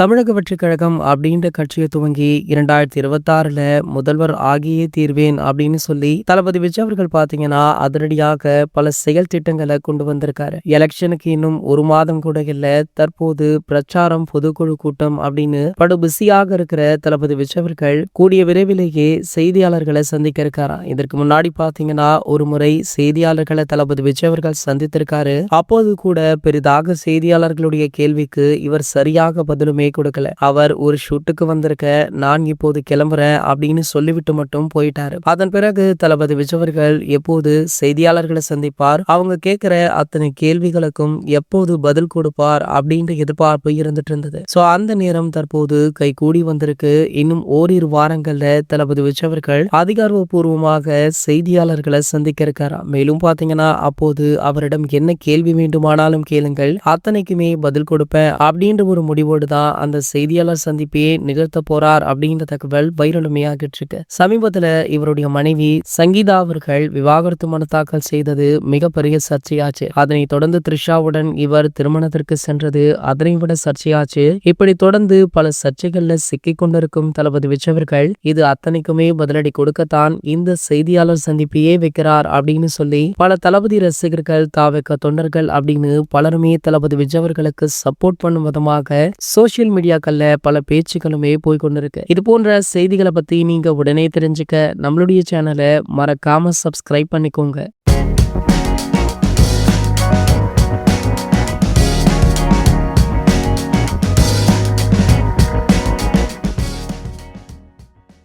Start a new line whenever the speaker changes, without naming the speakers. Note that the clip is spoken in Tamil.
தமிழக வெற்றிக் கழகம் அப்படின்ற கட்சியை துவங்கி 2026ல முதல்வர் ஆகியே தீர்வேன் அப்படின்னு சொல்லி தளபதி விஜய் அவர்கள் பாத்தீங்கன்னா அதிரடியாக பல செயல் திட்டங்களை கொண்டு வந்திருக்காரு. எலெக்ஷனுக்கு இன்னும் ஒரு மாதம் கூட இல்ல. தற்போது பிரச்சாரம், பொதுக்குழு கூட்டம் அப்படின்னு படு பிஸியாக இருக்கிற தளபதி விஜய் அவர்கள் கூடிய விரைவிலேயே செய்தியாளர்களை சந்திக்க இருக்காராம். இதற்கு முன்னாடி பாத்தீங்கன்னா ஒரு முறை செய்தியாளர்களை தளபதி விஜய் அவர்கள் சந்தித்திருக்காரு. அப்போது கூட பெரிதாக செய்தியாளர்களுடைய கேள்விக்கு இவர் சரியாக பதிலுமே கொடுக்கல. அவர் ஒரு ஷூட்டுக்கு வந்திருக்க, நான் இப்போது கிளம்புறேன் அப்படின்னு சொல்லிவிட்டு மட்டும் போயிட்டாரு. அதன் பிறகு தளபதி விஜய் அவர்கள் எப்போது செய்தியாளர்களை சந்திப்பார், அவங்க கேட்கிற அத்தனை கேள்விகளுக்கும் எப்போது பதில் கொடுப்பார் அப்படின்ற எதிர்பார்ப்பு இருந்துட்டு இருந்தது. சோ அந்த நேரம் தற்போது கை கூடி வந்திருக்கு. இன்னும் ஓரிரு வாரங்கள்ல தளபதி விஜய் அவர்கள் அதிகாரப்பூர்வமாக செய்தியாளர்களை சந்திக்க இருக்காராம். மேலும் பாத்தீங்கன்னா அப்போது அவரிடம் என்ன கேள்வி வேண்டுமானாலும் கேளுங்கள், அத்தனைக்குமே பதில் கொடுப்பேன் அப்படின்ற ஒரு முடிவோடு தான் அந்த செய்தியாளர் சந்திப்பையே நிகழ்த்த போறார் அப்படின்ற தகவல் வைரலுமே ஆகிட்டு இருக்கு. சமீபத்துல இவருடைய மனைவி சங்கீதா அவர்கள் விவாகரத்து மனு தாக்கல் செய்தது மிகப்பெரிய சர்ச்சையாச்சு. அதனை தொடர்ந்து த்ரிஷாவுடன் இவர் திருமணத்திற்கு சென்றது அதனை விட சர்ச்சையாச்சு. இப்படி தொடர்ந்து பல சர்ச்சைகள்ல சிக்கிக் கொண்டிருக்கும் தளபதி விஜய் அவர்கள் இது அத்தனைக்குமே பதிலடி கொடுக்கத்தான் இந்த செய்தியாளர் சந்திப்பையே வைக்கிறார் அப்படின்னு சொல்லி பல தளபதி ரசிகர்கள், தாவக தொண்டர்கள் அப்படின்னு பலருமே தளபதி விஜய் அவர்களுக்கு சப்போர்ட் பண்ணும் விதமாக சோசியல் மீடியாக்கள்ல பல பேச்சுக்களுமே போய்கொண்டிருக்கு. இது போன்ற செய்திகளை பத்தி நீங்க உடனே தெரிஞ்சுக்க நம்மளுடைய சேனலை மறக்காம சப்ஸ்கிரைப் பண்ணிக்கோங்க.